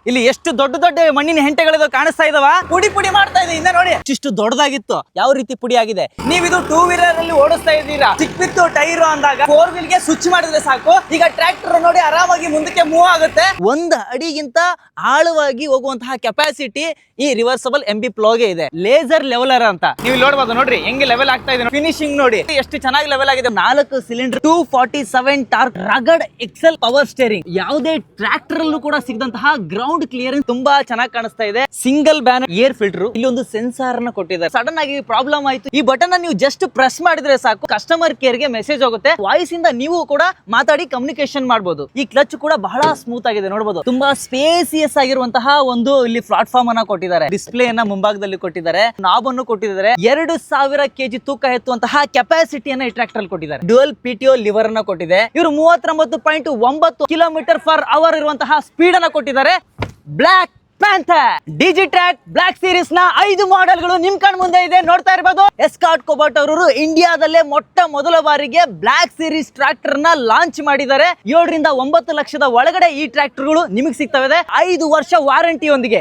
ಇಲ್ಲಿ ಎಷ್ಟು ದೊಡ್ಡ ದೊಡ್ಡ ಮಣ್ಣಿನ ಹೆಂಟೆಗಳಿದಾವ ಕಾಣಿಸ್ತಾ ಇದಾವ. ಪುಡಿ ಪುಡಿ ಮಾಡ್ತಾ ಇದೆ ಇಂದ ನೋಡಿ. ಇಷ್ಟು ದೊಡ್ಡದಾಗಿತ್ತು, ಯಾವ ರೀತಿ ಪುಡಿ ಆಗಿದೆ. ನೀವು ಇದು 2 ವೀಲರ್ ಅಲ್ಲಿ ಓಡಿಸ್ತಾ ಇದ್ದೀರಾ, ಚಿಕ್ಕಿತ್ತು ಟೈರ್ ಅಂದಾಗ 4 ವೀಲ್ ಗೆ ಸ್ವಿಚ್ ಮಾಡಿದ್ರೆ ಸಾಕು. ಈಗ ಟ್ರ್ಯಾಕ್ಟರ್ ನೋಡಿ ಆರಾಮಾಗಿ ಮುಂದಕ್ಕೆ ಮೂವ್ ಆಗುತ್ತೆ. 1 ಅಡಿಗಿಂತ ಆಳವಾಗಿ ಹೋಗುವಂತಹ ಕೆಪಾಸಿಟಿ ಈ ರಿವರ್ಸಬಲ್ MB ಪ್ಲೋಗೆ ಇದೆ. ಲೇಸರ್ ಲೆವೆಲರ್ ಅಂತ ನೀವು ನೋಡಬಹುದು. ನೋಡ್ರಿ ಹೆಂಗೆ ಲೆವೆಲ್ ಆಗ್ತಾ ಇದೆ, ಫಿನಿಶಿಂಗ್ ನೋಡಿ ಎಷ್ಟು ಚೆನ್ನಾಗಿ ಲೆವೆಲ್ ಆಗಿದೆ. 4 ಸಿಲಿಂಡರ್ 247 ಟಾರ್ಕ್ ರಗಡ್ ಎಕ್ಸೆಲ್ ಪವರ್ ಸ್ಟೇರಿಂಗ್. ಯಾವುದೇ ಟ್ರ್ಯಾಕ್ಟರ್ ಅಲ್ಲೂ ಕೂಡ ಸಿಗದಂತಹ ಗ್ರೌಂಡ್ ಕ್ಲಿಯರೆನ್ಸ್ ತುಂಬಾ ಚೆನ್ನಾಗಿ ಕಾಣಿಸ್ತಾ ಇದೆ. ಸಿಂಗಲ್ ಬ್ಯಾನರ್ ಏರ್ ಫಿಲ್ಟರ್, ಇಲ್ಲಿ ಒಂದು ಸೆನ್ಸಾರ್ ಅನ್ನ ಕೊಟ್ಟಿದ್ದಾರೆ. ಸಡನ್ ಆಗಿ ಪ್ರಾಬ್ಲಮ್ ಆಯ್ತು, ಈ ಬಟನ್ ನೀವು ಜಸ್ಟ್ ಪ್ರೆಸ್ ಮಾಡಿದ್ರೆ ಸಾಕು, ಕಸ್ಟಮರ್ ಕೇರ್ ಗೆ ಮೆಸೇಜ್ ಹೋಗುತ್ತೆ. ವಾಯ್ಸ್ ಇಂದ ನೀವು ಕೂಡ ಮಾತಾಡಿ ಕಮ್ಯುನಿಕೇಶನ್ ಮಾಡಬಹುದು. ಈ ಕ್ಲಚ್ ಕೂಡ ಬಹಳ ಸ್ಮೂತ್ ಆಗಿದೆ ನೋಡಬಹುದು. ತುಂಬಾ ಸ್ಪೇಸಿಯಸ್ ಆಗಿರುವಂತಹ ಒಂದು ಇಲ್ಲಿ ಪ್ಲಾಟ್ಫಾರ್ಮ್ ಅನ್ನ ಕೊಟ್ಟಿದ್ದಾರೆ. ಡಿಸ್ಪ್ಲೇ ಅನ್ನ ಮುಂಭಾಗದಲ್ಲಿ ಕೊಟ್ಟಿದ್ದಾರೆ, ನಾಬ್ ಅನ್ನು ಕೊಟ್ಟಿದ್ದಾರೆ. 2000 kg ತೂಕ ಎತ್ತುವಂತಹ ಕೆಪಾಸಿಟಿಯನ್ನ ಈ ಟ್ರ್ಯಾಕ್ಟರ್ ಅಲ್ಲಿ ಕೊಟ್ಟಿದ್ದಾರೆ. ಡ್ಯುಯಲ್ PTO ಲಿವರ್ ಅನ್ನ ಕೊಟ್ಟಿದೆ. ಇವರು 39.9 km/h ಇರುವಂತಹ ಸ್ಪೀಡ್ ಅನ್ನ ಕೊಟ್ಟಿದ್ದಾರೆ. ಬ್ಲಾಕ್ ಪ್ಯಾಂಥರ್ ಡಿಜಿಟ್ರಾಕ್ ಬ್ಲಾಕ್ ಸೀರೀಸ್ ನ 5 ಮಾಡೆಲ್ಗಳು ನಿಮ್ ಕಣ್ ಮುಂದೆ ಇದೆ, ನೋಡ್ತಾ ಇರಬಹುದು. ಎಸ್ಕಾರ್ಟ್ ಕೋಬಾಲ್ಟ್ ಅವರು ಇಂಡಿಯಾದಲ್ಲೇ ಮೊದಲ ಬಾರಿಗೆ ಬ್ಲಾಕ್ ಸೀರೀಸ್ ಟ್ರ್ಯಾಕ್ಟರ್ ನ ಲಾಂಚ್ ಮಾಡಿದ್ದಾರೆ. 7 ರಿಂದ 9 ಲಕ್ಷದ ಒಳಗಡೆ ಈ ಟ್ರ್ಯಾಕ್ಟರ್ಗಳು ನಿಮಗೆ ಸಿಗ್ತವೆ. 5 ವರ್ಷ ವಾರಂಟಿ ಒಂದಿಗೆ